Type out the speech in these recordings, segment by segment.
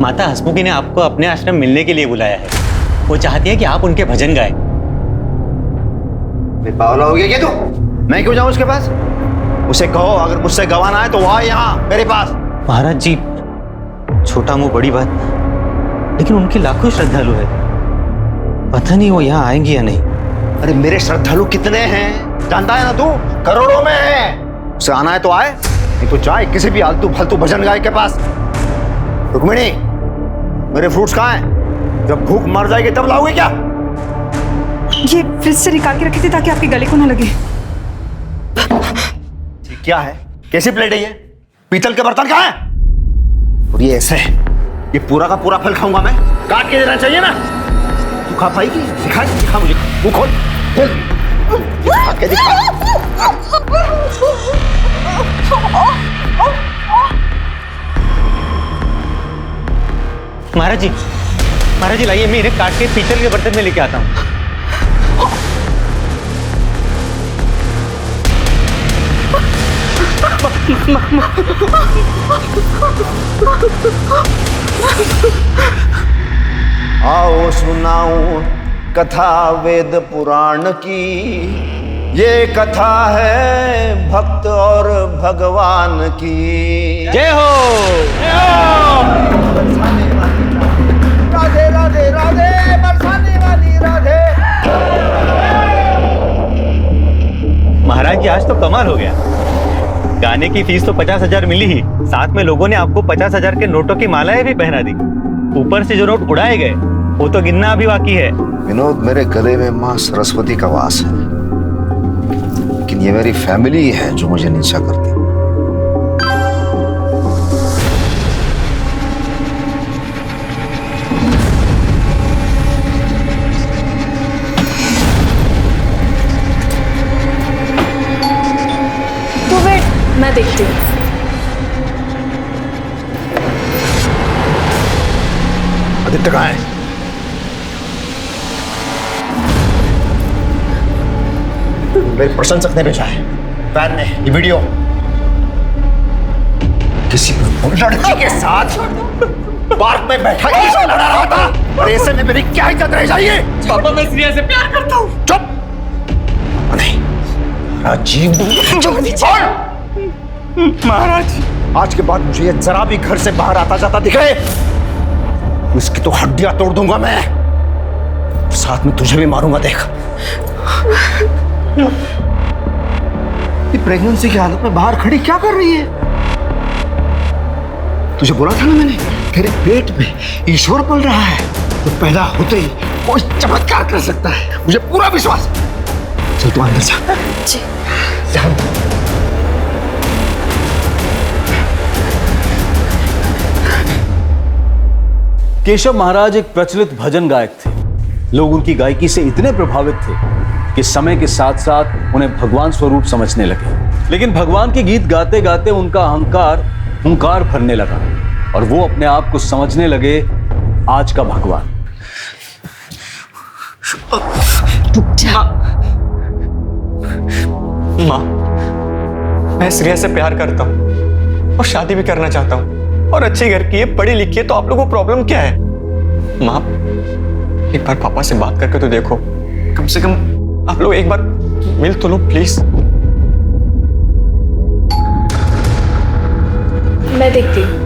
माता हसमुखी ने आपको अपने आश्रम मिलने के लिए बुलाया है। वो चाहती है कि आप उनके भजन गाएं। पागल हो गया क्या तू? मैं क्यों जाऊं उसके पास? उसे कहो अगर मुझसे गवाना है तो वो आए यहाँ मेरे पास। महाराज जी, छोटा मुंह बड़ी बात, लेकिन उनके लाखों श्रद्धालु है, पता नहीं वो यहाँ आएंगे या नहीं। अरे मेरे श्रद्धालु कितने हैं जानता है ना तू? करोड़ों में है। उसे आना है तो आए, नहीं तो जाए किसी भी आलतू फालतू भजन गाय के पास। रुक्मिणी, मेरे फ्रूट्स कहाँ हैं? जब भूख मर जाएगी तब लाओगे क्या? ये फ्रिज से निकाल के रखी थी ताकि आपके गले को ना लगे। क्या है? कैसी प्लेट है ये? पीतल के बर्तन कहाँ है? और ये ऐसे है, ये पूरा का पूरा फल खाऊंगा मैं? काट के देना चाहिए ना? तू खा पाएगी? दिखा मुझे, मुंह खोल काट के दिखा। महाराज जी लाइए, मैं इन्हें काट के पीतल के बर्तन में लेके आता हूँ। आओ सुनाऊं कथा वेद पुराण की, ये कथा है भक्त और भगवान की। जय हो। राधे राधे राधे, बरसाने वाली राधे। महाराज जी, आज तो कमाल हो गया। गाने की फीस तो 50,000 मिली ही, साथ में लोगों ने आपको 50,000 के नोटों की मालाएं भी पहना दी। ऊपर से जो नोट उड़ाए गए वो तो गिनना अभी बाकी है। विनोद, मेरे गले में माँ सरस्वती का वास है, लेकिन ये मेरी फैमिली है जो मुझे नीचा करती। तो वेट, मैं देखती हूँ। आदित्य कहाँ है? मेरे प्रशंसक ने भेजा है, फैन ने, ये वीडियो। किसी लड़की के साथ पार्क में बैठा किसी लड़ा रहा था, और ऐसे में मेरी क्या इज्जत रह जाएगी? पापा, मैं श्रेया से प्यार करता हूँ। चुप! नहीं, राजीव, महाराज, आज के बाद मुझे ये जरा भी घर से बाहर आता जाता दिखे, इसकी तो हड्डियां तोड़ दूंगा मैं, साथ में तुझे भी मारूंगा। देख, ये प्रेगनेंसी की हालत में बाहर खड़ी क्या कर रही है? तुझे बोला था ना मैंने, तेरे पेट में ईश्वर पल रहा है, तो पैदा होते ही कोई चमत्कार कर सकता है, मुझे पूरा विश्वास। चल तू अंदर जा। जी। जा। केशव महाराज एक प्रचलित भजन गायक थे। लोग उनकी गायकी से इतने प्रभावित थे कि समय के साथ साथ उन्हें भगवान स्वरूप समझने लगे। लेकिन भगवान के गीत गाते गाते उनका अहंकार हुंकार भरने लगा और वो अपने आप को समझने लगे आज का भगवान। माँ, मैं श्रेया से प्यार करता हूँ और शादी भी करना चाहता हूँ, और अच्छे घर की है, पढ़ी लिखी है, तो आप लोगों को प्रॉब्लम क्या है? माँ, एक बार पापा से बात करके तो देखो, कम से कम आप लोग एक बार मिल तो लो प्लीज। मैं देखती हूँ।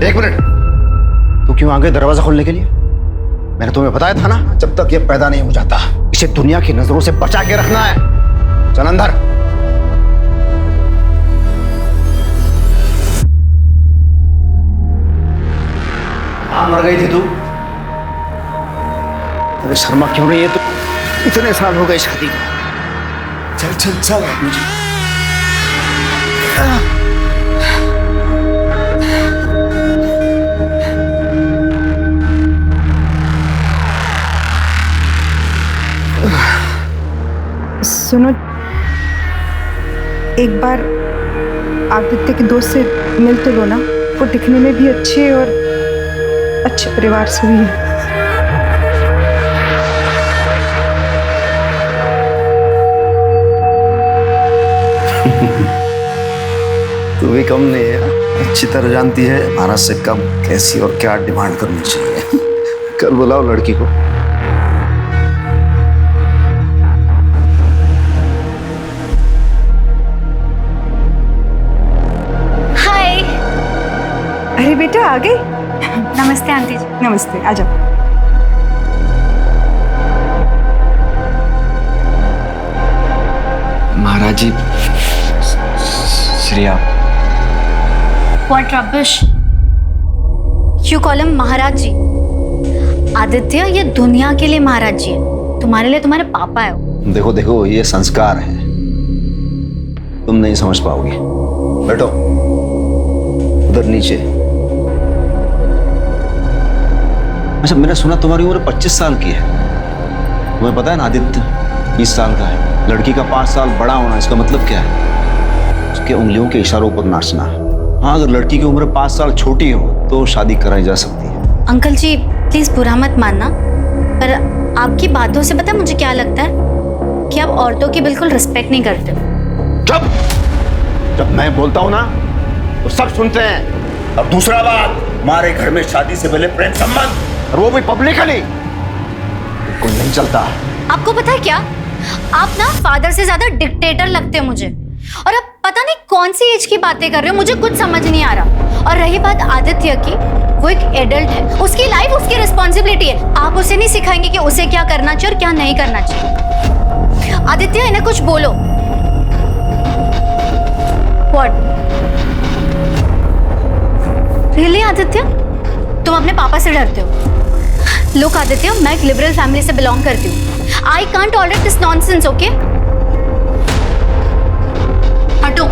एक मिनट, तू क्यों आ गई दरवाजा खोलने के लिए? मैंने तुम्हें बताया था ना, जब तक ये पैदा नहीं हो जाता इसे दुनिया की नजरों से बचा के रखना है। चल अंदर। मर गई थी तू? तेरे शर्मा क्यों नहीं है तू? इतने साल हो गए शादी को। चल चल चल मुझे। सुनो, एक बार आदित्य के दोस्त से मिल तो लो ना, वो दिखने में भी अच्छे और अच्छे परिवार से भी है। तू भी कम नहीं है, अच्छी तरह जानती है महाराज से कब कैसी और क्या डिमांड करनी चाहिए। कल बुलाओ लड़की को। हाय। अरे बेटा आ गई। नमस्ते आंटी जी। नमस्ते, आ जाओ। महाराज जी, Shreya. What rubbish? You call him महाराज जी। आदित्य ये दुनिया के लिए महाराज जी है, तुम्हारे लिए तुम्हारे पापा है वो। देखो देखो, ये संस्कार है, तुम नहीं समझ पाओगे। बैठो उधर नीचे। अच्छा, मैंने सुना तुम्हारी उम्र 25 साल की है। तुम्हें पता है ना आदित्य 20 साल का है। लड़की का 5 साल बड़ा होना, इसका मतलब क्या है? उसके उंगलियों के इशारों पर नाचना। हाँ, अगर लड़की की उम्र 5 साल छोटी हो तो शादी कराई जा सकती है। अंकल जी प्लीज बुरा मत मानना, पर आपकी बातों से पता है मुझे क्या लगता है कि आप औरतों की बिल्कुल रिस्पेक्ट नहीं करते हो। जब जब मैं बोलता हूं ना तो सब सुनते हैं। अब दूसरा बात, हमारे घर में शादी से पहले प्रेम संबंध, और वो भी पब्लिकली, कोई नहीं चलता। आपको पता है क्या, आप ना फादर से ज्यादा डिक्टेटर लगते हो मुझे, और अब पता नहीं कौन सी एज की बातें कर रहे हो, मुझे कुछ समझ नहीं आ रहा। और रही बात आदित्य की, वो एक एडल्ट है, उसकी लाइफ उसकी रिस्पॉन्सिबिलिटी है। आप उसे नहीं सिखाएंगे कि उसे क्या करना चाहिए और क्या नहीं करना चाहिए। आदित्य इन्हें कुछ बोलो। What? Really आदित्य, तुम अपने पापा से डरते हो? Look आदित्य, मैं एक लिबरल फैमिली से बिलोंग करती हूँ। I can't tolerate this nonsense, okay? हटो।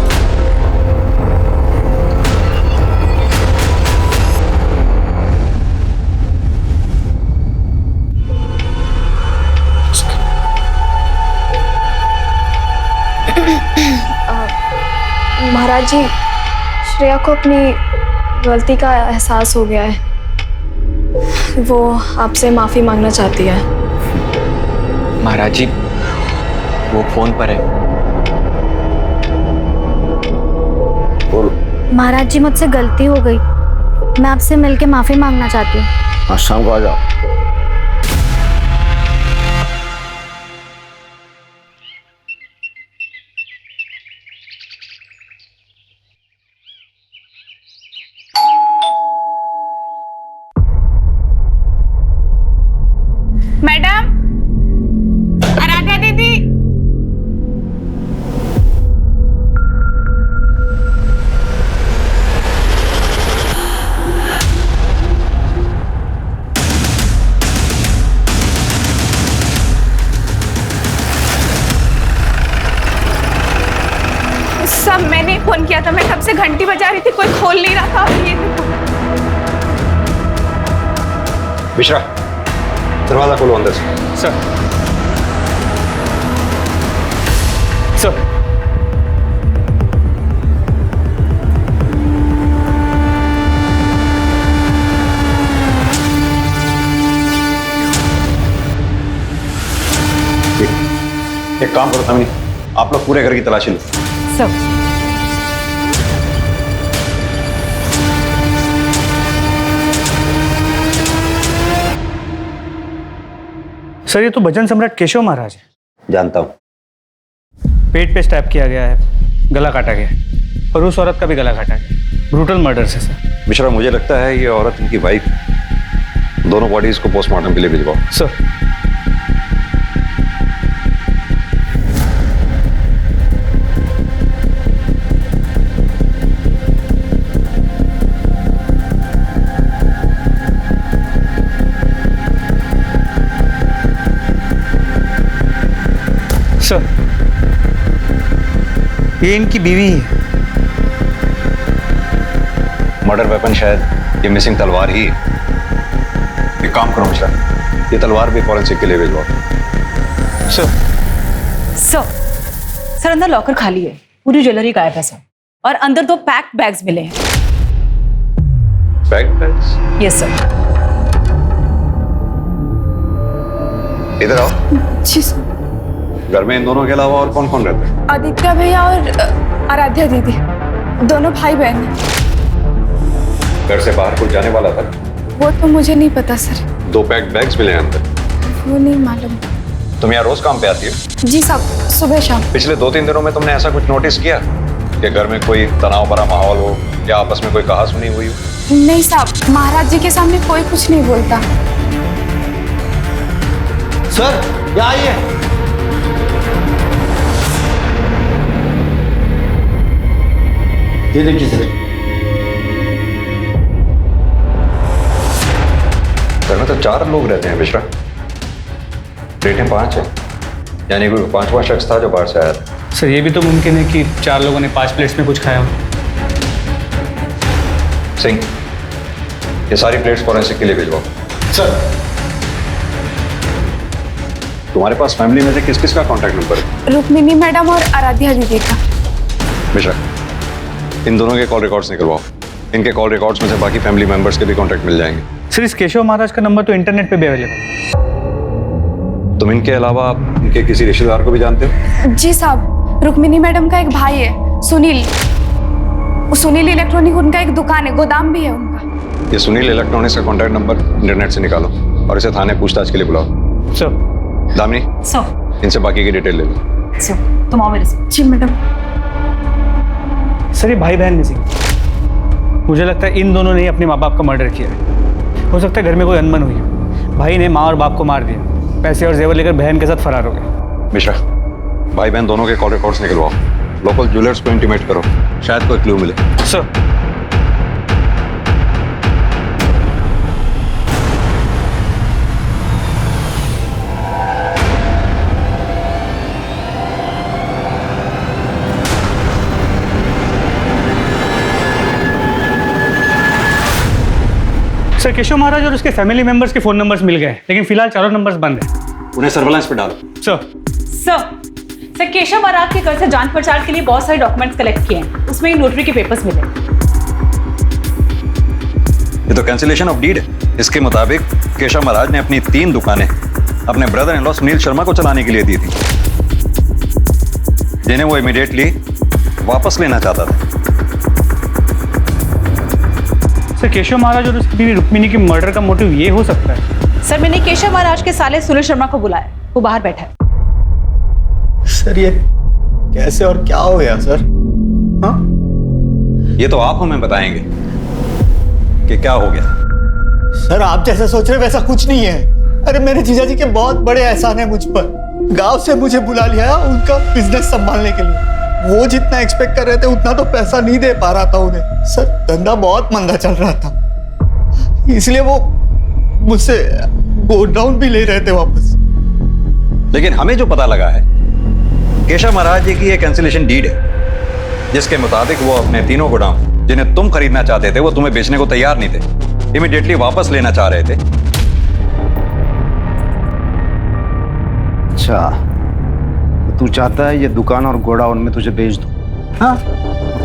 महाराज जी, श्रेया को अपनी गलती का एहसास हो गया है। वो आपसे माफी मांगना चाहती है। महाराज जी, वो फोन पर है। महाराज जी मुझसे गलती हो गई, मैं आपसे मिलके माफी मांगना चाहती हूँ। आज शाम को आ जाओ। मैडम, आराध्या दीदी। सब मैंने फोन किया था, मैं कब से घंटी बजा रही थी, कोई खोल नहीं रहा था। ये देखो। मिश्रा, दरवाजा खोलो अंदर से। सर। सर। एक काम करो तमी, आप लोग पूरे घर की तलाशी लो। सर ये तो भजन सम्राट केशव महाराज है। जानता हूं। पेट पे स्टैब किया गया है, गला काटा गया है, और उस औरत का भी गला काटा गया। ब्रूटल मर्डर से सर। मिश्रा, मुझे लगता है ये औरत इनकी वाइफ, दोनों बॉडीज को पोस्टमार्टम के लिए भिजवाओ। सर। सर, ये इनकी बीवी है। मर्डर वेपन शायद ये मिसिंग तलवार ही है। एक काम करो मिश्रा, ये तलवार भी फॉरेंसिक के लिए भिजवाओ। सर। सर अंदर लॉकर खाली है, पूरी ज्वेलरी गायब है सर, और अंदर 2 पैक्ड बैग्स मिले हैं। बैग्स? Yes sir. इधर आओ। जी सर। घर में इन दोनों के अलावा और कौन कौन रहता है? आदित्य भैया और आराध्या दीदी। दोनों भाई बहन हैं। घर से बाहर कुछ जाने वाला था? वो तो मुझे नहीं पता सर, 2 पैक्ड बैग्स मिले हैं अंदर। वो नहीं मालूम। तुम यहाँ रोज काम पे आती हो? जी साहब, सुबह शाम। पिछले 2-3 दिनों में तुमने ऐसा कुछ नोटिस किया कि घर में कोई तनाव भरा माहौल हो या आपस में कोई कहा सुनी हुई हो? नहीं साहब, महाराज जी के सामने कोई कुछ नहीं बोलता। सर यहाँ आइए। ये देखिए सर, घर में तो 4 लोग रहते हैं मिश्रा, प्लेटें 5 हैं, यानी कोई 5वां शख्स था जो बाहर से आया था। सर ये भी तो मुमकिन है कि 4 लोगों ने 5 प्लेट्स में कुछ खाया हो। सिंह, ये सारी प्लेट्स फॉरेंसिक के लिए भिजवाओ। सर तुम्हारे पास फैमिली में से किस किस का कॉन्टैक्ट नंबर है? रुक्मिनी मैडम और आराध्या दीदी का। मिश्रा, इन दोनों के कॉल रिकॉर्ड्स निकलवाओ। इनके कॉल रिकॉर्ड्स में से बाकी फैमिली मेंबर्स के भी कॉन्टैक्ट मिल जाएंगे। सर इस केशव महाराज का नंबर तो इंटरनेट पे भी अवेलेबल। तुम इनके अलावा इनके किसी रिश्तेदार को भी जानते हो? जी साहब, रुक्मिनी मैडम का एक भाई है सुनील। सुनील इलेक्ट्रॉनिक उनका एक दुकान है, गोदाम भी है उनका। ये सुनील इलेक्ट्रॉनिक्स का कॉन्टैक्ट नंबर इंटरनेट से निकालो और इसे थाने पूछताछ के लिए बुलाओ। सर दामिनी, सर इनसे बाकी की डिटेल ले लो। सर तुम आओ मेरे से। जी मैडम। सर ये भाई बहन मिसिंग। मुझे लगता है इन दोनों ने ही अपने माँ बाप का मर्डर किया है। हो सकता है घर में कोई अनबन हुई, भाई ने माँ और बाप को मार दिया, पैसे और जेवर लेकर बहन के साथ फरार हो गए। मिश्रा, भाई बहन दोनों के कॉल रिकॉर्ड्स निकलवाओ। लोकल ज्वेलर्स को इंटीमेट करो, शायद कोई क्लू मिले। सर सर केशव महाराज और उसके फैमिली मेंबर्स के फोन नंबर्स मिल गए, लेकिन फिलहाल चारों नंबर्स बंद हैं। उन्हें सर्वेलेंस पे डालो। सर सर केशव महाराज के घर से जांच पड़ताल के लिए बहुत सारे डॉक्यूमेंट्स कलेक्ट किए हैं, उसमें एक नोटरी के पेपर्स मिले। ये तो कैंसिलेशन ऑफ डीड है। इसके मुताबिक केशव महाराज ने अपनी 3 दुकानें अपने brother in law Sunil Sharma को चलाने के लिए दी थी, जिन्हें वो इमीडिएटली वापस लेना चाहता था। सर केशव महाराज और उसकी बीवी रुक्मिणी की मर्डर का मोटिव ये हो सकता है। सर मैंने केशव महाराज के साले सुनील शर्मा को बुलाया, वो बाहर बैठा है। सर ये कैसे और क्या हो गया सर? हाँ, ये तो आप हमें बताएंगे कि क्या हो गया। सर आप जैसा सोच रहे वैसा कुछ नहीं है। अरे मेरे जीजा जी के बहुत बड़े एहसान है मुझ पर। गांव से मुझे बुला लिया उनका बिजनेस संभालने के लिए। वो जितना एक्सपेक्ट कर रहे थे उतना तो पैसा नहीं दे पा रहा था उन्हें। सर धंधा बहुत मंदा चल रहा था, इसलिए वो मुझसे गोडाउन भी ले रहे थे वापस। लेकिन हमें जो पता लगा है, केशव महाराज जी की ये कैंसिलेशन डीड है, जिसके मुताबिक वो अपने 3 गोडाउन जिन्हें तुम खरीदना चाहते थे, वो तुम्हें बेचने को तैयार नहीं थे, इमीडिएटली वापस लेना चाह रहे थे। अच्छा, तो तू चाहता है ये दुकान और गोडाउन में तुझे बेच दूं? हाँ,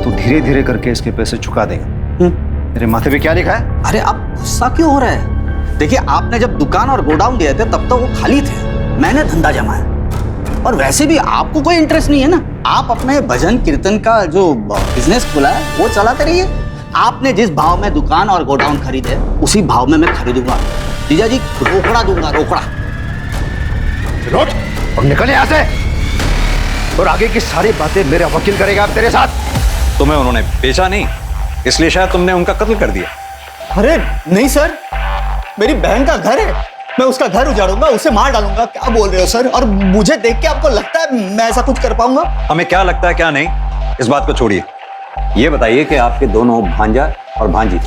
तू धीरे धीरे करके इसके पैसे चुका देगा। तेरे माथे पे क्या लिखा है? अरे आप गुस्सा क्यों हो रहे हैं? देखिए आपने जब दुकान और गोडाउन दिए थे तब तो वो खाली थे, मैंने धंधा जमाया। और वैसे भी आपको कोई इंटरेस्ट नहीं है ना, आप अपने भजन कीर्तन का जो बिजनेस खुला है वो चलाते रहिए। आपने जिस भाव में दुकान और गोडाउन खरीदे उसी भाव में मैं खरीदूंगा। जीजा जी रोकड़ा दूंगा, रोकड़ा। रोक और निकल यहाँ से, और आगे की सारी बातें मेरा वकील करेगा अब तेरे साथ। तुम्हें उन्होंने बेचा नहीं, इसलिए शायद तुमने उनका कत्ल कर दिया। अरे नहीं सर, मेरी बहन का घर है, मैं उसका घर उजाड़ूंगा, उसे मार डालूंगा। क्या बोल रहे हो सर? और मुझे देख के आपको लगता है मैं ऐसा कुछ कर पाऊंगा? हमें क्या लगता है क्या नहीं, इस बात को छोड़िए। ये बताइए कि आपके दोनों भांजा और भांजी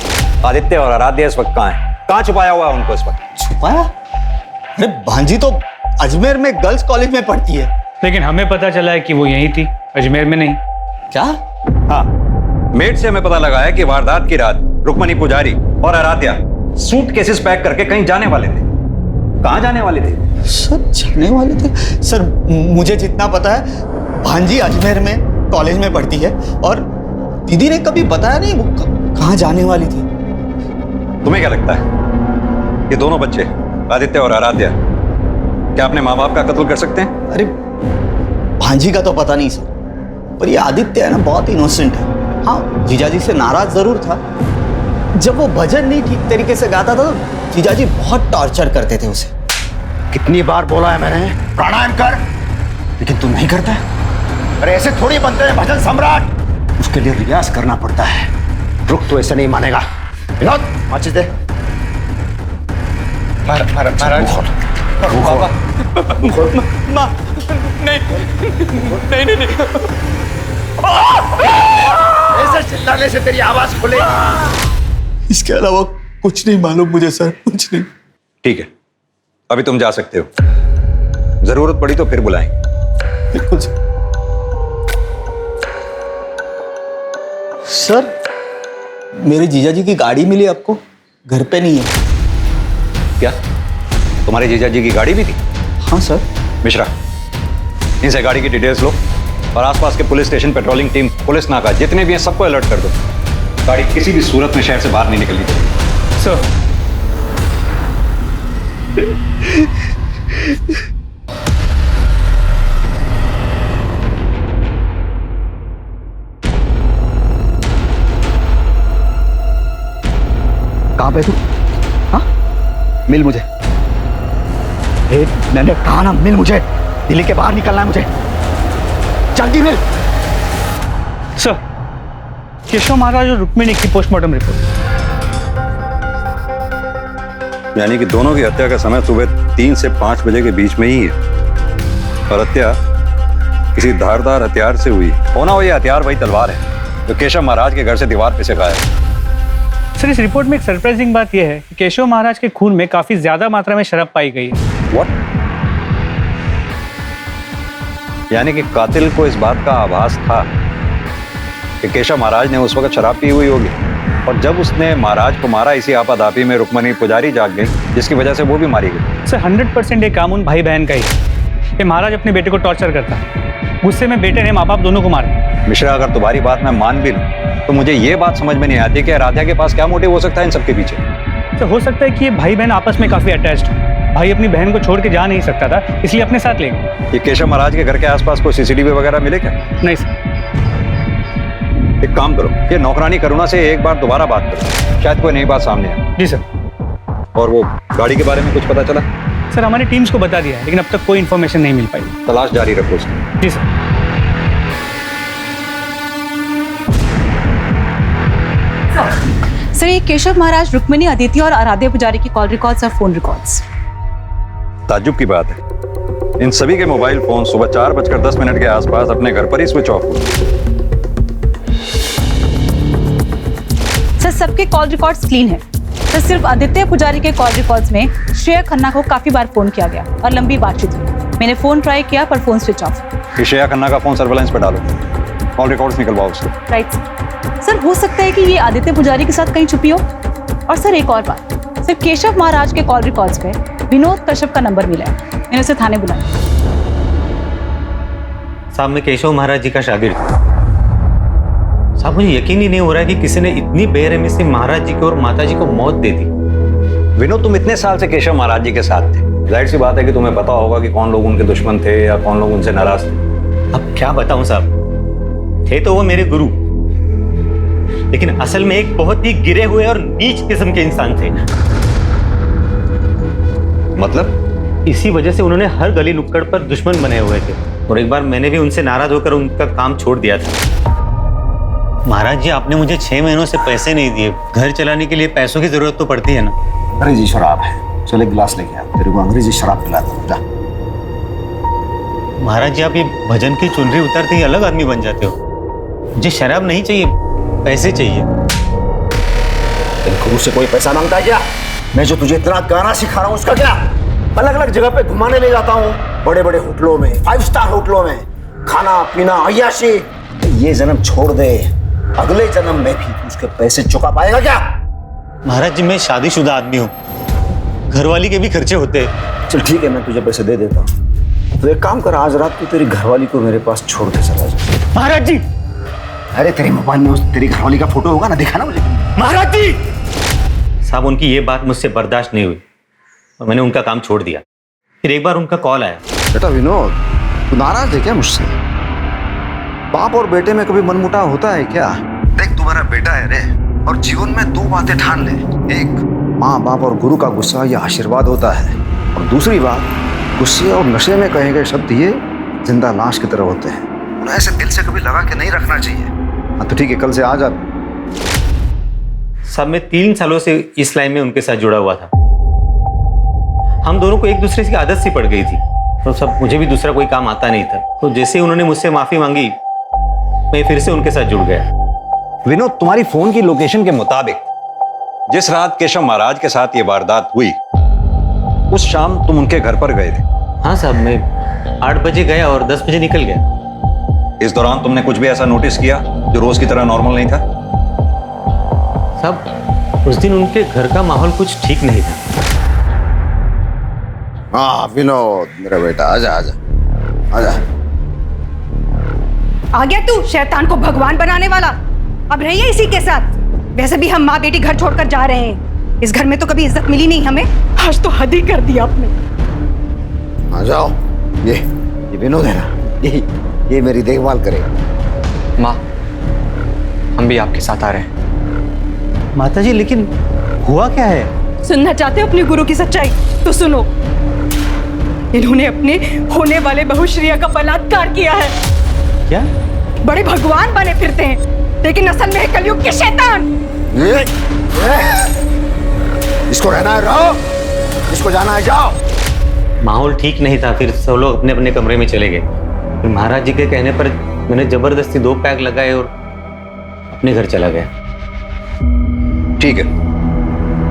आदित्य और आराध्या इस वक्त कहाँ हैं? कहाँ छुपाया हुआ है उनको इस वक्त? छुपाया? अरे भांजी तो अजमेर में गर्ल्स कॉलेज में पढ़ती है। लेकिन हमें पता चला है कि वो यहीं थी, अजमेर में नहीं। क्या? हाँ, मेट से हमें पता लगा है कि वारदात की रात रुक्मणी पुजारी और आराध्या सूटकेसेस पैक करके कहीं जाने वाले थे। कहाँ जाने वाले थे? सर जाने वाले थे? सर मुझे जितना पता है भांजी अजमेर में कॉलेज में पढ़ती है, और दीदी ने कभी बताया नहीं वो कहाँ जाने वाली थी। तुम्हें क्या लगता है ये दोनों बच्चे आदित्य और आराध्या क्या अपने माँ बाप का कत्ल कर सकते हैं? अरे भांजी का तो पता नहीं सर, पर ये आदित्य है ना बहुत इनोसेंट है। हाँ, जीजाजी से नाराज जरूर था। जब वो भजन नहीं ठीक तरीके से गाता था तो जीजाजी बहुत टॉर्चर करते थे उसे। कितनी बार बोला है मैंने प्राणायाम कर, लेकिन तू नहीं करता। अरे ऐसे थोड़ी बनते हैं भजन सम्राट, उसके लिए रियाज करना पड़ता है। रुक, तो ऐसे नहीं मानेगा। विनोद, माचिस दे। महाराज नहीं ऐसे चिल्लाने से तेरी आवाज खुलेगी। इसके अलावा कुछ नहीं मालूम मुझे सर, कुछ नहीं। ठीक है, अभी तुम जा सकते हो, जरूरत पड़ी तो फिर बुलाएंगे। बिल्कुल सर। सर, मेरे जीजाजी की गाड़ी मिली आपको, घर पे नहीं है। क्या तुम्हारे जीजा जी की गाड़ी भी थी? हाँ सर। मिश्रा, इनसे गाड़ी की डिटेल्स लो और आसपास के police station, patrolling team, police नाका जितने भी हैं सबको अलर्ट कर दो। गाड़ी किसी भी सूरत में शहर से बाहर नहीं निकलनी चाहिए। सर, कहां पे तू? हाँ, मिल मुझे। मैंने कहा ना, मिल मुझे। दिल्ली के बाहर निकलना है मुझे, जल्दी मिल। सर, केशव महाराज और रुक्मिणी की पोस्टमार्टम रिपोर्ट। यानी कि दोनों की हत्या का समय सुबह 3 से 5 बजे के बीच में ही है, और हत्या किसी धारदार हथियार से हुई। होना वो ये हथियार वही तलवार है जो केशव महाराज के घर से दीवार पे से गायब है। सर, इस रिपोर्ट में एक सरप्राइजिंग बात यह है कि केशव महाराज के खून में काफी ज्यादा मात्रा में शराब पाई गई है। What? यानी कि कातिल को इस बात का आभास था कि केशव महाराज ने उस वक्त शराब पी हुई होगी, और जब उसने महाराज को मारा, इसी आपाधापी में रुक्मणी पुजारी जाग गई, जिसकी वजह से वो भी मारी गई। सर, 100% ये काम उन भाई बहन का ही है कि महाराज अपने बेटे को टॉर्चर करता है। गुस्से में बेटे ने माँ बाप दोनों को मारा। मिश्रा, अगर तुम्हारी बात मैं मान भी लूं तो मुझे ये बात समझ में नहीं आती कि राधा के पास क्या मोटिव हो सकता है इन सबके पीछे। तो हो सकता है कि ये भाई बहन आपस में काफी अटैच्ड हो। भाई अपनी बहन को छोड़ के जा नहीं सकता था, इसलिए अपने साथ ले गए। ये केशव महाराज के घर के आसपास कोई सीसीटीवी वगैरह मिले क्या? नहीं सर। एक काम करो, ये नौकरानी करुणा से एक बार दोबारा बात करो, शायद कोई नई बात सामने आए। जी सर। और वो गाड़ी के बारे में कुछ पता चला? सर, हमारी टीम्स को बता दिया है, लेकिन अब तक कोई इन्फॉर्मेशन नहीं मिल पाई। तलाश जारी रखो उसकी। जी सर। सर, ये केशव महाराज, रुक्मिणी, अदिति और आराध्या पुजारी की कॉल रिकॉर्ड्स और फोन रिकॉर्ड्स। ताज्जुब की बात है, इन सभी के मोबाइल फोन सुबह 4:10 के आसपास अपने घर पर ही स्विच ऑफ हुए। सर, सबके कॉल रिकॉर्ड्स क्लीन है। सर, सिर्फ आदित्य पुजारी के कॉल रिकॉर्ड्स में श्रेया खन्ना को काफी बार फोन किया गया और लंबी बातचीत हुई। मैंने फोन ट्राई किया पर phone switch off. Shreya Khanna का फोन सर्वेलेंस पे डालो, कॉल रिकॉर्ड्स निकलवाओ उसको। राइट सर, हो सकता है कि ये आदित्य पुजारी के साथ कहीं छुपी हो। और सर, एक और बात, सर, केशव महाराज के कॉल रिकॉर्ड्स पे विनोद कश्यप का नंबर मिला है। मैंने उसे थाने बुलाया। साहब, मैं केशव महाराज जी का शागिर्द हूँ। साहब, मुझे यकीन ही नहीं हो रहा है कि किसी ने इतनी बेरहमी से महाराज जी को और माता जी को मौत दे दी। विनोद, तुम इतने साल से केशव महाराज जी के साथ थे, जाहिर सी बात है कि तुम्हें पता होगा कि कौन लोग उनके दुश्मन थे या कौन लोग उनसे नाराज थे। अब क्या बताऊं साहब, थे तो वो मेरे गुरु, लेकिन असल में एक बहुत ही गिरे हुए और नीच किस्म के इंसान थे। मतलब? इसी वजह से उन्होंने हर गली नुक्कड़ पर दुश्मन बने हुए थे, और एक बार मैंने भी उनसे नाराज होकर उनका काम छोड़ दिया था। महाराज जी, आपने मुझे 6 महीनों से पैसे नहीं दिए। घर चलाने के लिए पैसों की जरूरत तो पड़ती है ना। अंग्रेजी शराब है, चल एक गिलास लेके आ, तेरे को अंग्रेजी शराब पिला दूं। जा। महाराज जी, आप ये भजन की चुनरी उतारते ही अलग आदमी बन जाते हो। मुझे शराब नहीं चाहिए, पैसे चाहिए। तेरे गुरु से कोई पैसा मांगता है क्या? मैं जो तुझे इतना गाना सिखा रहा हूँ उसका क्या? अलग अलग जगह पे घुमाने ले जाता हूँ, बड़े बड़े होटलों में, 5 स्टार होटलों में, खाना पीना अय्याशी। ये जन्म छोड़ दे, अगले जन्म में भी तू उसके पैसे चुका पाएगा क्या? महाराज जी, मैं शादीशुदा आदमी हूँ, घरवाली के भी खर्चे होते हैं। चल ठीक है, मैं तुझे पैसे दे देता हूँ। तो एक काम कर, आज रात को तेरी घरवाली को मेरे पास छोड़ के चला जा। महाराज जी! अरे तेरे मोबाइल में उस तेरी घरवाली का फोटो होगा ना, दिखा ना मुझे। महाराज जी! साहब, उनकी ये बात मुझसे बर्दाश्त नहीं हुई और मैंने उनका काम छोड़ दिया। फिर एक बार उनका कॉल आया। बेटा विनोद, तू नाराज है क्या मुझसे? बाप और बेटे में कभी मनमुटाव होता है क्या? तुम्हारा बेटा है रे, और जीवन में दो बातें ठान ले। एक, माँ बाप और गुरु का गुस्सा ये आशीर्वाद होता है, और दूसरी बात, गुस्से और नशे में कहे गए शब्द ये जिंदा लाश की तरह होते हैं। उन्हें ऐसे दिल से कभी लगा के नहीं रखना चाहिए। हाँ तो ठीक है, कल से आ जा। साहब मैं 3 सालों से इस लाइन में उनके साथ जुड़ा हुआ था। हम दोनों को एक दूसरे की आदत सी पड़ गई थी, तो सब मुझे भी दूसरा कोई काम आता नहीं था। तो जैसे ही उन्होंने मुझसे माफी मांगी, मैं फिर से उनके साथ जुड़ गया। विनोद, तुम्हारी फोन की लोकेशन के मुताबिक जिस रात केशव महाराज के साथ ये वारदात हुई, उस शाम तुम उनके घर पर गए थे। हाँ साहब, मैं 8 बजे गया और 10 बजे निकल गया। इस दौरान तुमने कुछ भी ऐसा नोटिस किया जो रोज की तरह नॉर्मल नहीं था? साहब उस दिन उनके घर का माहौल कुछ ठीक नहीं था। हाँ विनोद मेरा बेटा, आजा आजा आजा। आ गया तू शैतान को भगवान बनाने वाला। अब रहिए इसी के साथ। वैसे भी हम माँ बेटी घर छोड़कर जा रहे हैं। इस घर में तो कभी इज्जत मिली नहीं हमें, आज तो हद ही कर दिया आपने। आ जाओ। ये विनोद है ना, ये मेरी देखभाल करेगा। माँ, हम भी आपके साथ आ रहे हैं। माताजी लेकिन हुआ क्या है? सुनना चाहते हो अपने गुरु की सच्चाई? तो सुनो। इन्होंने अपने होने वाले बहू श्रेया का बलात्कार किया है। क्या? बड़े भगवान बने फिरते हैं, लेकिन असल में है कलयुग के शैतान। इसको रहना है रहो, इसको जाना है जाओ। माहौल ठीक नहीं था, फिर सब लोग अपने अपने कमरे में चले गए। फिर महाराज जी के कहने पर मैंने जबरदस्ती 2 पैक लगाए और अपने घर चला गया। ठीक है,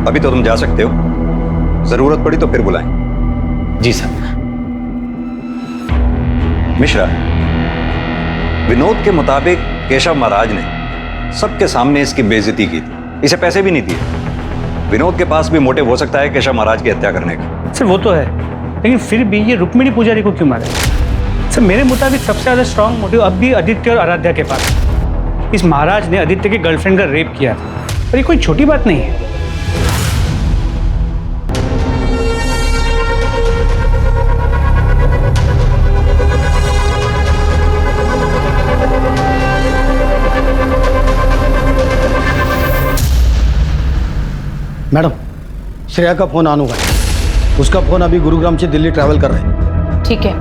अभी तो तुम जा सकते हो, जरूरत पड़ी तो फिर बुलाएं। जी साहब। मिश्रा, विनोद के मुताबिक केशव महाराज ने सबके सामने इसकी बेइज्जती की थी, इसे पैसे भी नहीं दिए। विनोद के पास भी मोटिव हो सकता है केशव महाराज की हत्या करने का। सर वो तो है, लेकिन फिर भी ये रुक्मिणी पुजारी को क्यों मारा? सर मेरे मुताबिक सबसे ज्यादा स्ट्रांग मोटिव अब भी आदित्य और आराध्या के पास। इस महाराज ने आदित्य के गर्लफ्रेंड का रेप किया था, और ये कोई छोटी बात नहीं है। मैडम, श्रेया का फोन ऑन हुआ है। उसका फोन अभी गुरुग्राम से दिल्ली ट्रैवल कर रहा है। ठीक है।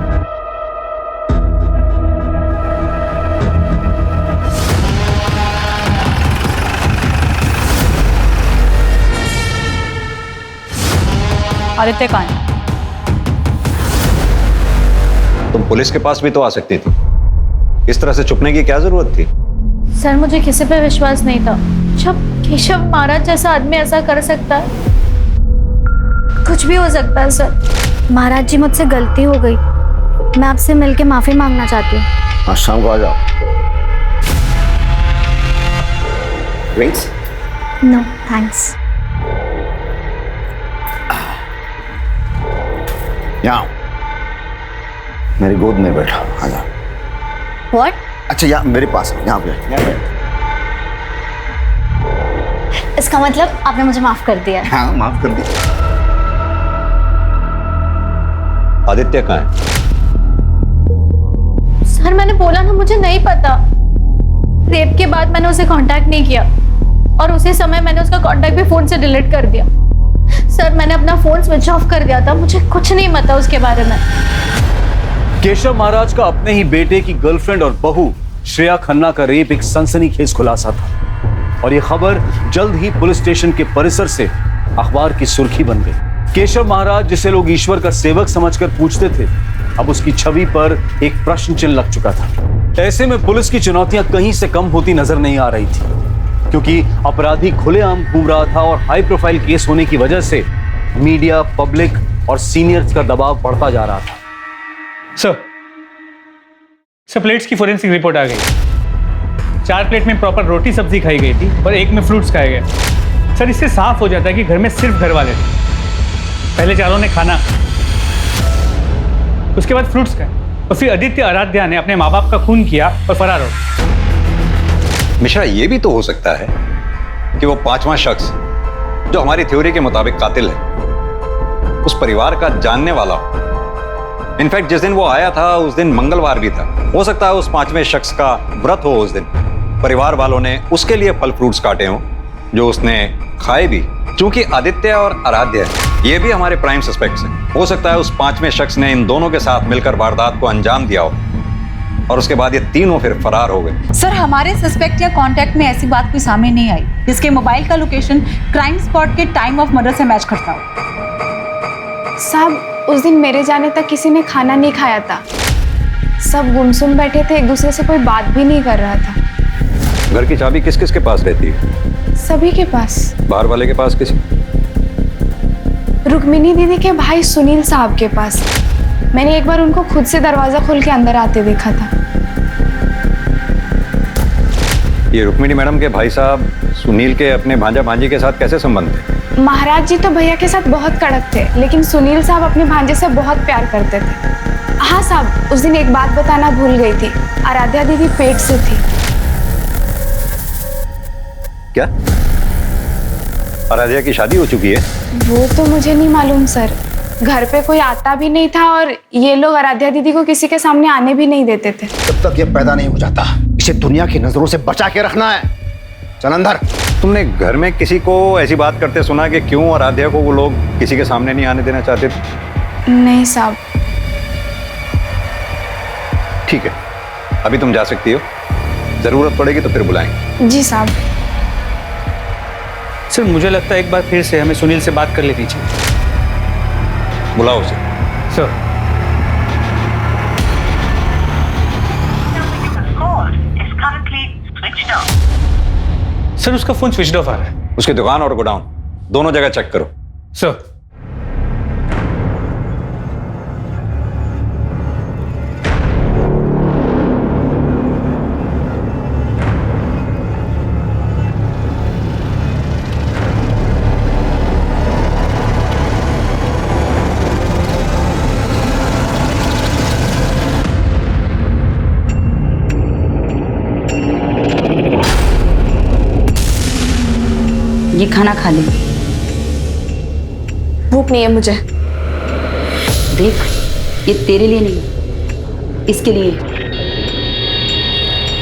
आदित्य कहाँ है? तुम पुलिस के पास भी तो आ सकती थी, इस तरह से छुपने की क्या जरूरत थी? सर मुझे किसी पे विश्वास नहीं था। जब केशव महाराज जैसा आदमी ऐसा कर सकता है, कुछ भी हो सकता है सर। महाराज जी मुझसे गलती हो गई, मैं आपसे मिलके माफी मांगना चाहती हूँ। आज शाम को आ जाओ। ड्रिंक्स? No thanks. यहाँ मेरी गोद में बैठा, आ जाओ। व्हाट? अच्छा यहाँ मेरे पास, यहाँ पे। इसका मतलब आपने मुझे माफ कर दिया? हाँ माफ कर दिया। आदित्य कहाँ है? सर मैंने बोला ना, मुझे नहीं पता। रेप के बाद मैंने उसे कांटेक्ट नहीं किया, और उसी समय मैंने उसका कांटेक्ट भी फोन से डिलीट कर दिया। सर मैंने अपना फोन स्विच ऑफ कर दिया था, मुझे कुछ नहीं पता उसके बारे में। केशव महाराज का अपने ही बेटे की गर्लफ्रेंड और बहू श्रेया खन्ना का रेप एक सनसनीखेज खुलासा था, और यह खबर जल्द ही पुलिस स्टेशन के परिसर से अखबार की सुर्खी बन गई। केशव महाराज, जिसे लोग ईश्वर का सेवक समझकर पूजते थे, अब उसकी छवि पर एक प्रश्न चिन्ह लग चुका था। ऐसे में पुलिस की चुनौतियां कहीं से कम होती नजर नहीं आ रही थी, क्योंकि अपराधी खुलेआम घूम रहा था और हाई प्रोफाइल केस होने की वजह से मीडिया, पब्लिक और सीनियर्स का दबाव बढ़ता जा रहा था। सर प्लेट्स की फोरेंसिक रिपोर्ट आ गई। 4 प्लेट में प्रॉपर रोटी सब्जी खाई गई थी और 1 में फ्रूट्स खाए गए। सर इससे साफ हो जाता है कि घर में सिर्फ घर वाले थे। पहले चारों ने खाना, उसके बाद फ्रूट्स खाए, और फिर आदित्य आराध्या ने अपने माँ बाप का खून किया और फरार हो। मिश्रा, ये भी तो हो सकता है कि वो 5वां शख्स जो हमारी थ्योरी के मुताबिक कातिल है, उस परिवार का जानने वाला हो। इनफैक्ट जिस दिन वो आया था उस दिन मंगलवार भी था। हो सकता है उस 5वें शख्स का व्रत हो उस दिन, परिवार वालों ने उसके लिए फल फ्रूट्स काटे हों, जो उसने खाए भी। क्योंकि आदित्य और आराध्य ये भी हमारे प्राइम सस्पेक्ट्स हैं। हो सकता है उस पांचवें शख्स ने इन दोनों के साथ मिलकर वारदात को अंजाम दिया हो और उसके बाद ये तीनों फिर फरार हो गए। सर हमारे सस्पेक्ट या कांटेक्ट में ऐसी बात कोई सामने नहीं आई जिसके मोबाइल का लोकेशन क्राइम स्पॉट के टाइम ऑफ मर्डर से मैच करता हो। साहब उस दिन मेरे जाने तक किसी ने खाना नहीं खाया था। सब गुमसुम बैठे थे, एक दूसरे से कोई बात भी नहीं कर रहा था। घर की चाबी किस किस के पास रहती है? सभी के पास। बाहर वाले के पास किसी? रुक्मिनी दीदी के भाई सुनील साहब के पास। मैंने एक बार उनको खुद से दरवाजा खोल के अंदर आते देखा था। ये रुक्मिनी मैडम के भाई साहब सुनील के अपने भांजा भांजी के साथ कैसे संबंध थे? महाराज जी तो भैया के साथ बहुत कड़क थे, लेकिन सुनील साहब अपने भांजे से बहुत प्यार करते थे। हाँ साहब, उस दिन एक बात बताना भूल गई थी। आराध्या दीदी पेट से थी। क्या आराध्या की शादी हो चुकी है? वो तो मुझे नहीं मालूम सर। घर पे कोई आता भी नहीं था और ये लोग आराध्या दीदी को किसी के सामने आने भी नहीं देते थे। जब तक ये पैदा नहीं हो जाता, इसे दुनिया की नजरों से बचा के रखना है। चल अंदर। तुमने घर में किसी को ऐसी बात करते सुना कि क्यों आराध्या को वो लोग किसी के सामने नहीं आने देना चाहते थे? नहीं साहब। ठीक है, अभी तुम जा सकती हो। जरूरत पड़ेगी तो फिर बुलाएंगे। जी साहब। सर मुझे लगता है एक बार फिर से हमें सुनील से बात कर लेनी चाहिए। बुलाओ उसे। सर सर उसका फोन स्विच ऑफ आ रहा है। उसकी दुकान और गोडाउन दोनों जगह चेक करो। सर ये खाना खा ले। भूख नहीं है मुझे। देख ये तेरे लिए नहीं, इसके लिए।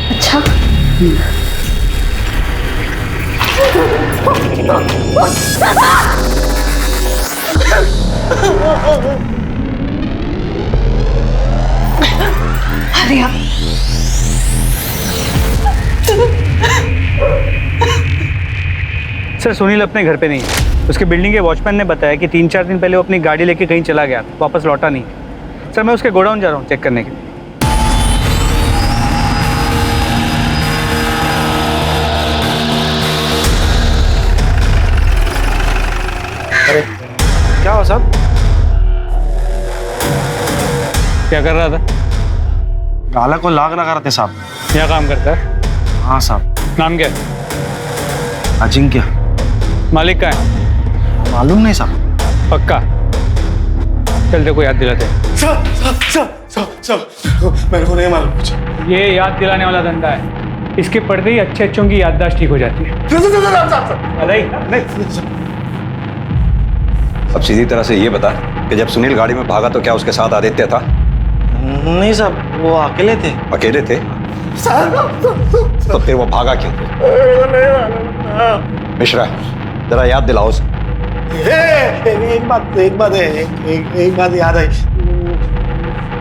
अच्छा। अरे आप सर सुनील अपने घर पे नहीं है। उसके बिल्डिंग के वॉचमैन ने बताया कि 3-4 दिन पहले वो अपनी गाड़ी लेके कहीं चला गया, वापस लौटा नहीं। सर मैं उसके गोडाउन जा रहा हूँ चेक करने के लिए। अरे क्या हुआ साहब? क्या कर रहा था? गाला को लाग लगा रहे थे साहब। क्या काम करता है? हाँ साहब। नाम क्या है? अजिंक्य। मालिक का है? मालूम नहीं साहब। पक्का? चल देखो याद दिलाते हैं। मेरे को नहीं मालूम कुछ। ये याद दिलाने वाला धंधा है। इसके पढ़ते ही अच्छे अच्छों की याददाश्त ठीक हो जाती है। अब सीधी तरह से ये बता कि जब सुनील गाड़ी में भागा तो क्या उसके साथ आदित्य था? नहीं साहब, वो अकेले थे। अकेले थे? तो फिर वो भागा क्यों? मिश्रा जरा याद दिलाओ उसे। एक बात याद आई।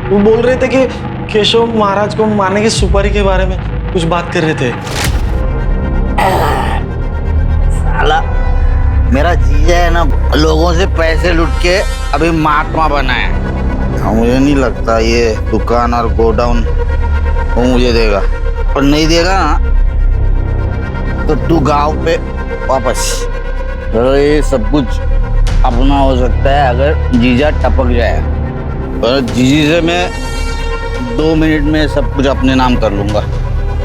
वो बोल रहे थे कि केशव महाराज को मारने की सुपारी के बारे में कुछ बात कर रहे थे। साला मेरा जीजा है ना, लोगों से पैसे लूट के अभी महात्मा बना है। मुझे नहीं लगता ये दुकान और गोडाउन वो मुझे देगा, और नहीं देगा ना तो तू गांव पे वापस। ये सब कुछ अपना हो सकता है अगर जीजा टपक जाए, पर जीजी से मैं 2 मिनट में सब कुछ अपने नाम कर लूंगा।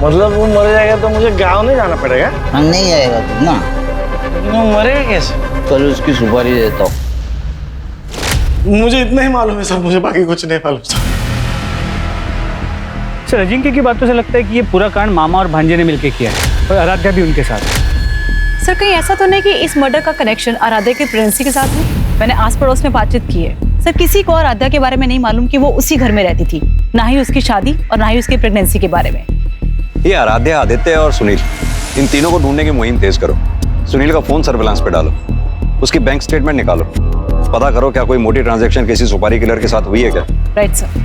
मतलब वो मर जाएगा तो मुझे गांव नहीं जाना पड़ेगा? नहीं आएगा तू ना। वो मरेगा कैसे? कल उसकी सुपारी देता हूँ। मुझे इतना ही मालूम है सब, मुझे बाकी कुछ नहीं मालूम सब। सर अजिंक्य की बातों से लगता है कि ये पूरा कांड मामा और भांजे ने मिलकर किया है और आराध्या भी उनके साथ। सर कहीं ऐसा तो नहीं कि इस मर्डर का कनेक्शन आराध्या की प्रेगनेंसी के साथ है? मैंने आस पड़ोस में बातचीत की है सर, किसी को आराध्या के बारे में नहीं मालूम कि वो उसी घर में रहती थी, ना ही उसकी शादी और ना ही उसकी प्रेगनेंसी के बारे में। ये आराध्या, आदित्य और सुनील, इन तीनों को ढूंढने की मुहिम तेज करो। सुनील का फोन सर्विलांस पे डालो, उसकी बैंक स्टेटमेंट निकालो, पता करो क्या कोई मोटी ट्रांजैक्शन किसी सुपारी किलर के साथ हुई है क्या। Right sir.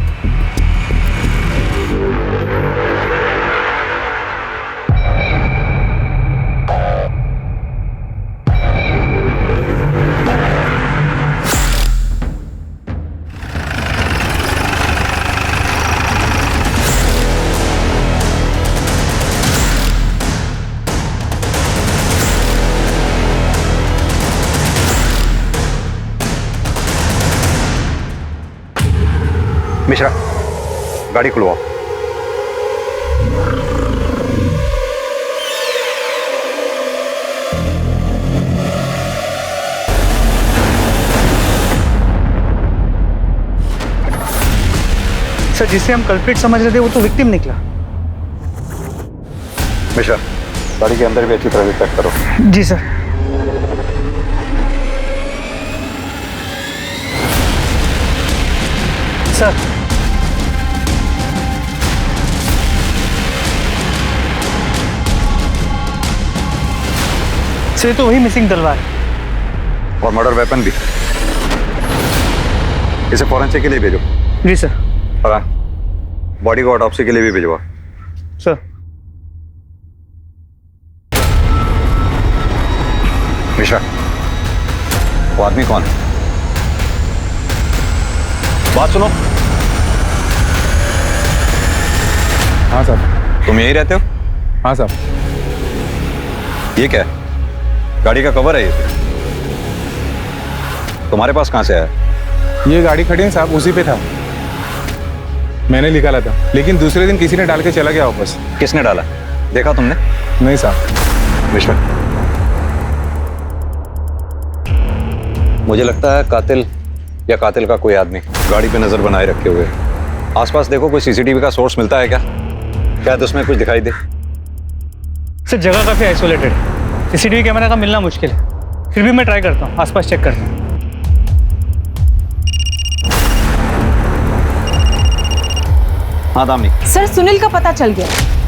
मिश्रा, गाड़ी खुलवाओ। सर जिसे हम कल्प्रिट समझ रहे थे वो तो विक्टिम निकला। मिश्रा, गाड़ी के अंदर भी अच्छी तरह से चेक करो। जी सर। सर सर तो वही मिसिंग तलवार है। और मर्डर वेपन भी। इसे फॉरेंसिक के लिए भेजो। जी सर। और हाँ, बॉडी को ऑटोप्सी के लिए भी भिजवा। सर। मिश्रा, वो आदमी कौन है? बात सुनो। हाँ साहब। तुम यहीं रहते हो? हाँ साहब। ये क्या है? गाड़ी का कवर है ये? तुम्हारे पास कहां से आया? ये गाड़ी खड़ी है साहब, उसी पे था। मैंने निकाला था, लेकिन दूसरे दिन किसी ने डाल के चला गया वापस। किसने डाला? देखा तुमने? नहीं साहब। मिश्रा, मुझे लगता है कातिल या कातिल का कोई आदमी गाड़ी पे नजर बनाए रखे हुए है। आसपास देखो, कोई सीसीटीवी का सोर्स मिलता है क्या? शायद उसमें कुछ दिखाई दे। सर जगह काफी आइसोलेटेड है, सीसीटीवी कैमरा का मिलना मुश्किल है। फिर भी मैं ट्राई करता हूँ, आसपास चेक करता हूँ। हाँ दामिनी। सर सुनील का पता चल गया,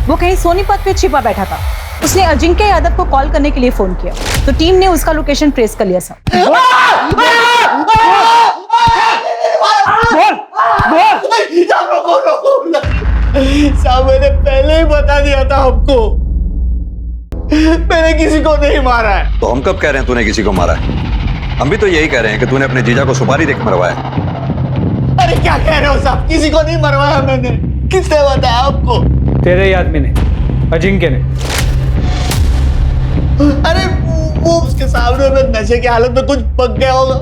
वो कहीं सोनीपत पे छिपा बैठा था। उसने अजिंक्य यादव को कॉल करने के लिए फोन किया, तो टीम ने उसका लोकेशन ट्रेस कर लिया। सर साहब मैंने पहले ही बता दिया था आपको, मैंने किसी को नहीं मारा है। तो हम कब कह रहे हैं तूने किसी को मारा है? हम भी तो यही कह रहे हैं कि तूने अपने जीजा को सुपारी देकर मरवाया। अरे क्या कह रहे हो साहब, किसी को नहीं मरवाया मैंने। किसने बताया आपको? तेरे ही आदमी ने, अजिंक्य ने। अरे वो उसके सामने में नशे की हालत में कुछ पक गया होगा,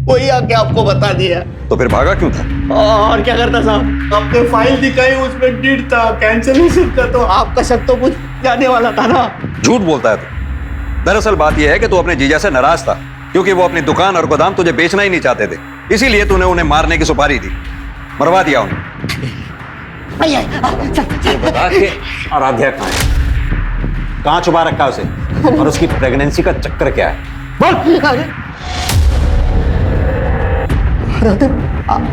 वही आके आपको बता दिया। तो फिर भागा क्यों था? और क्या करता साहब, आपने फाइल दिखाई, उसमें डीड था, कैंसिलेशन था, तो आपका शक तो कुछ जाने वाला था ना। झूठ बोलता है तू। दरअसल बात यह है कि तू अपने जीजा से नाराज था, क्योंकि वो अपनी दुकान और गोदाम तुझे बेचना ही नहीं चाहते थे। इसीलिए तूने उन्हें मारने की सुपारी दी, मरवा दिया उन्हें। बता के आराध्या कहाँ है? कहाँ छुपा रखा उसे? और उसकी प्रेगनेंसी का चक्कर क्या है? बोल।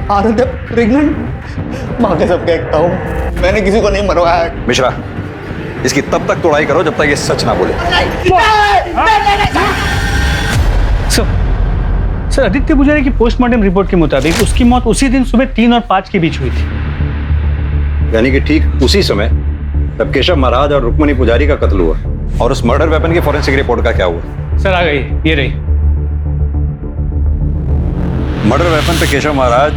आराध्या प्रेग्नेंट? माँ के सब कहता हूँ, मैंने किसी को नहीं मरवाया। मिश्रा, इसकी तब तक तोड़ाई करो जब तक ये सच ना बोले। सर आदित्य पुजारी की पोस्टमार्टम रिपोर्ट के मुताबिक उसकी मौत उसी दिन सुबह 3 और 5 के बीच हुई थी। यानी कि ठीक उसी समय जब केशव महाराज और रुक्मणी पुजारी का कत्ल हुआ। और उस मर्डर वेपन की फॉरेंसिक रिपोर्ट का क्या हुआ? सर आ गई, ये रही। मर्डर वेपन पे केशव महाराज,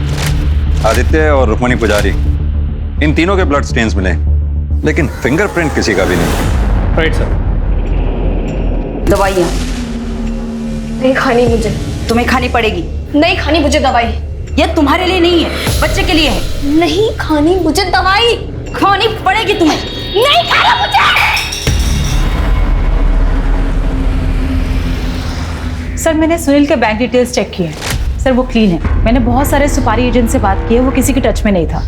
आदित्य और रुक्मणी पुजारी, इन तीनों के ब्लड स्टेन्स मिले, लेकिन फिंगरप्रिंट किसी का भी नहीं। Right sir. दवाइयाँ नहीं खानी मुझे। तुम्हें खानी पड़ेगी। नहीं खानी मुझे दवाई। ये तुम्हारे लिए नहीं है, बच्चे के लिए है। नहीं खानी मुझे दवाई। खानी पड़ेगी तुम्हें। नहीं खाना मुझे। सर मैंने सुनील के बैंक डिटेल्स चेक किए हैं। सर वो क्लीन है। मैंने बहुत सारे सुपारी एजेंट से बात की है, वो किसी के टच में नहीं था।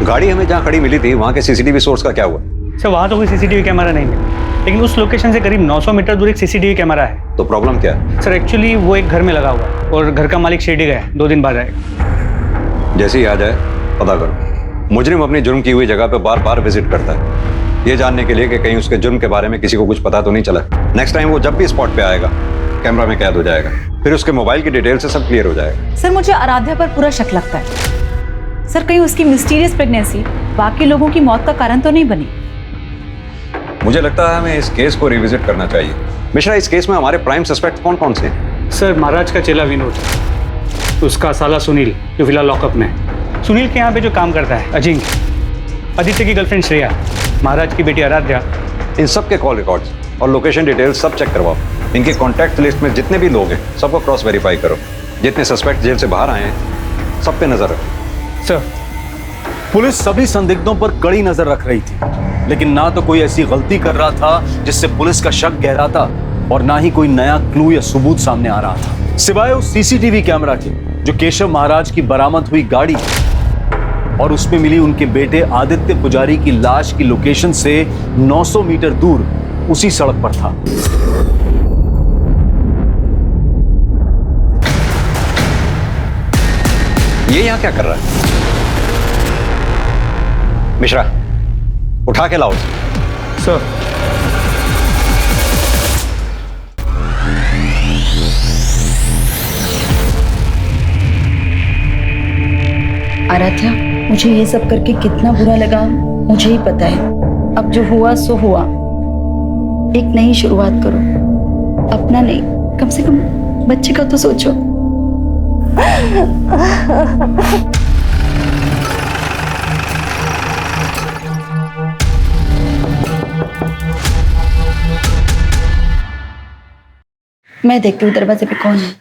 गाड़ी हमें जहां खड़ी मिली थी वहां के सीसीटीवी सोर्स का क्या हुआ? सर वहां तो कोई सीसीटीवी कैमरा नहीं मिला, लेकिन उस लोकेशन से करीब 900 मीटर दूर एक सीसीटीवी कैमरा है। तो प्रॉब्लम क्या है? सर एक्चुअली वो एक घर में लगा हुआ है और घर का मालिक शिरडी गया है, 2 दिन बाद आएगा। जैसे ही आ जाए पता करो। मुजरिम अपनी जुर्म की हुई जगह पे बार बार विजिट करता है, ये जानने के लिए कि कहीं उसके जुर्म के बारे में किसी को कुछ पता तो नहीं चला। नेक्स्ट टाइम वो जब भी स्पॉट पे आएगा कैमरा में कैद हो जाएगा, फिर उसके मोबाइल की डिटेल से सब क्लियर हो जाएगा। सर मुझे आराध्या पर पूरा शक लगता है। सर कहीं उसकी मिस्टीरियस प्रेगनेंसी बाकी लोगों की मौत का कारण तो नहीं बनी? मुझे लगता है हमें इस केस को रिविजिट करना चाहिए। मिश्रा, इस केस में हमारे प्राइम सस्पेक्ट कौन कौन से हैं? सर महाराज का चेला विनोद, उसका साला सुनील जो फिलहाल लॉकअप में है, सुनील के यहाँ पे जो काम करता है अजिंक्य, आदित्य की गर्लफ्रेंड श्रेया, महाराज की बेटी आराध्या। इन सब के कॉल रिकॉर्ड्स और लोकेशन डिटेल्स सब चेक करवाओ। इनके कॉन्टैक्ट लिस्ट में जितने भी लोग हैं सबको क्रॉस वेरीफाई करो। जितने सस्पेक्ट जेल से बाहर आए हैं सब पे नजर रखो। सर पुलिस सभी संदिग्धों पर कड़ी नजर रख रही थी, लेकिन ना तो कोई ऐसी गलती कर रहा था जिससे पुलिस का शक गहराता और ना ही कोई नया क्लू या सबूत सामने आ रहा था, सिवाय उस सीसीटीवी कैमरा के जो केशव महाराज की बरामद हुई गाड़ी और उसमें मिली उनके बेटे आदित्य पुजारी की लाश की लोकेशन से 900 मीटर दूर उसी सड़क पर था। ये यहां क्या कर रहा है? मिश्रा, उठा के लाओ। सर आराध्या, मुझे ये सब करके कितना बुरा लगा मुझे ही पता है। अब जो हुआ सो हुआ, एक नई शुरुआत करो। अपना नहीं, कम से कम बच्चे का तो सोचो। मैं देखती हूँ दरवाजे पे कौन है।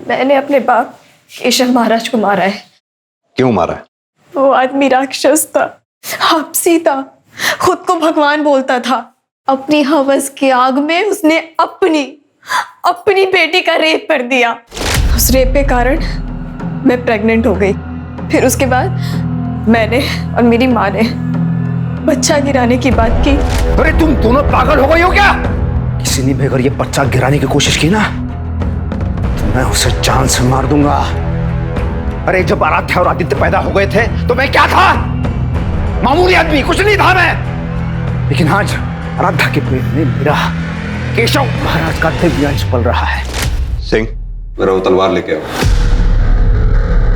मैंने अपने बाप केशव महाराज को मारा है। क्यों मारा है? वो आदमी राक्षस था, आपसी था, खुद को भगवान बोलता था। अपनी हवस की आग में उसने अपनी बेटी का रेप कर दिया। उस रेप के कारण मैं प्रेग्नेंट हो गई। फिर उसके बाद मैंने और मेरी माँ ने बच्चा गिराने की बात की। अरे तुम दोनों पागल हो गई हो क्या? किसी ने भी अगर ये बच्चा गिराने की कोशिश की ना तो मैं उसे जान से मार दूंगा। अरे जब आराध्या और आदित्य पैदा हो गए थे तो मैं क्या था? मामूली आदमी, कुछ नहीं था मैं। लेकिन आज आराध्या के पेट में मेरा केशव महाराज का दिव्य अंश पल रहा है। सिंह, मेरा वो तलवार लेके आओ।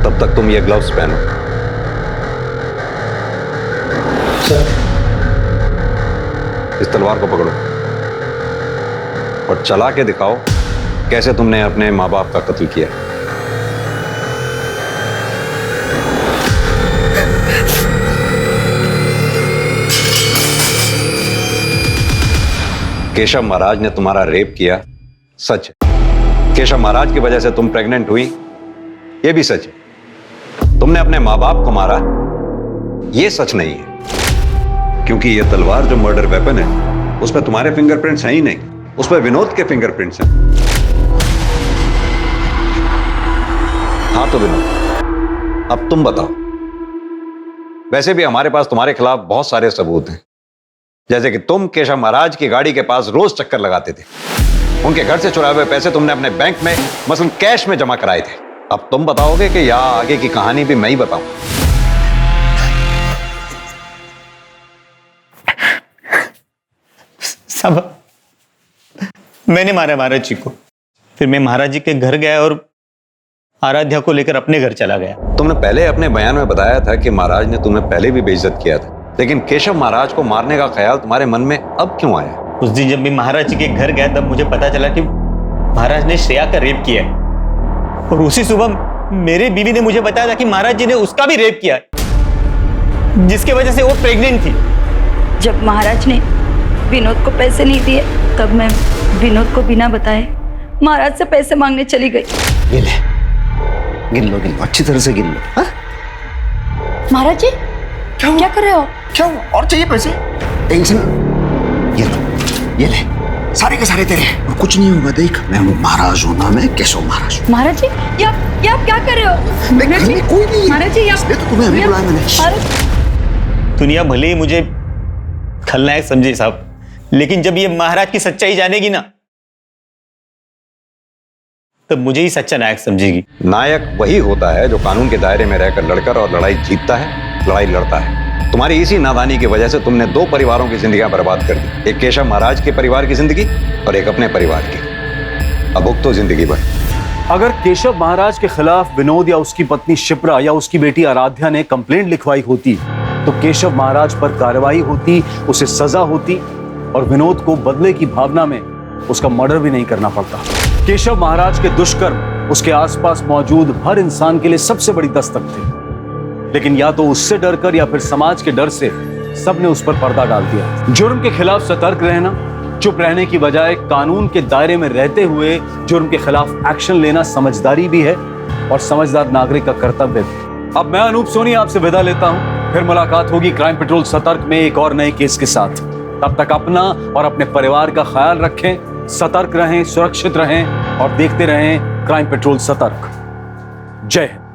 तब तक तुम ये ग्लव्स पहनो। इस तलवार को पकड़ो और चला के दिखाओ कैसे तुमने अपने माँ बाप का कत्ल किया। केशव महाराज ने तुम्हारा रेप किया, सच है। केशव महाराज की वजह से तुम प्रेग्नेंट हुई, यह भी सच है। तुमने अपने माँ बाप को मारा, यह सच नहीं है। क्योंकि यह तलवार जो मर्डर वेपन है उसमें तुम्हारे फिंगरप्रिंट्स हैं ही नहीं, उसमें विनोद के फिंगरप्रिंट्स हैं। हाँ तो विनोद, अब तुम बताओ। वैसे भी हमारे पास तुम्हारे खिलाफ बहुत सारे सबूत हैं, जैसे कि तुम केशव महाराज की गाड़ी के पास रोज चक्कर लगाते थे। उनके घर से चुराए हुए पैसे तुमने अपने बैंक में मसलन कैश में जमा कराए थे। अब तुम बताओगे कि या आगे की कहानी भी मैं ही बताऊं? सब मैंने मारा महाराज जी को। फिर मैं महाराज जी के घर गया और आराध्या को लेकर अपने घर चला गया। तुमने पहले अपने बयान में बताया था कि महाराज ने तुम्हें पहले भी बेइज्जत किया था, लेकिन केशव महाराज को मारने का ख्याल तुम्हारे मन में अब क्यों आया? उस दिन जब मैं महाराज जी के घर गया तब मुझे पता चला कि महाराज ने श्रेया का रेप किया है। और उसी सुबह मेरी बीवी ने मुझे बताया था कि महाराज जी ने उसका भी रेप किया है, जिसकी वजह से वो प्रेग्नेंट थी। जब महाराज ने विनोद को पैसे नहीं दिए तब मैं विनोद को बिना बताए महाराज से पैसे मांगने चली गई। गिन लो अच्छी तरह से गिन लो। महाराज जी क्या कर रहे हो? क्यों और चाहिए पैसे? टेंशन ये ले सारे के सारे तेरे और कुछ नहीं होगा। देख मैं हूँ महाराज हूँ ना, मैं केशव महाराज हूँ। महाराज जी ये आप क्या कर रहे हो? महाराज जी कोई नहीं है। महाराज जी इसलिए तो तुम्हें अभी बुलाया मैंने। दुनिया भले ही मुझे खलनायक समझे साहब, लेकिन जब ये महाराज की सच्चाई जानेगी ना, तब मुझे ही सच्चा नायक समझेगी। नायक वही होता है जो कानून के दायरे में रहकर लड़कर और लड़ाई जीतता है, लड़ाई लड़ता है। तुम्हारी इसी नादानी की वजह से तुमने 2 परिवारों की जिंदगियां बर्बाद कर दी, एक केशव महाराज के परिवार की जिंदगी और एक अपने परिवार की। अब भुगतो जिंदगी भर। अगर केशव महाराज के खिलाफ विनोद या उसकी पत्नी शिप्रा या उसकी बेटी आराध्या ने कंप्लेंट लिखवाई होती तो केशव महाराज पर कार्रवाई होती, उसे सजा होती और विनोद को बदले की भावना में उसका मर्डर भी नहीं करना पड़ता। केशव महाराज के दुष्कर्म उसके आसपास मौजूद हर इंसान के लिए सबसे बड़ी दस्तक थे, लेकिन या तो उससे डरकर या फिर समाज के डर से सबने उस पर पर्दा डाल दिया। जुर्म के खिलाफ सतर्क रहना, चुप रहने की बजाय कानून के दायरे में रहते हुए जुर्म के खिलाफ एक्शन लेना समझदारी भी है और समझदार नागरिक का कर्तव्य भी। अब मैं अनूप सोनी आपसे विदा लेता हूं, फिर मुलाकात होगी क्राइम पेट्रोल सतर्क में एक और नए केस के साथ। तब तक अपना और अपने परिवार का ख्याल रखें, सतर्क रहें, सुरक्षित रहें और देखते रहें क्राइम पेट्रोल सतर्क। जय हिंद।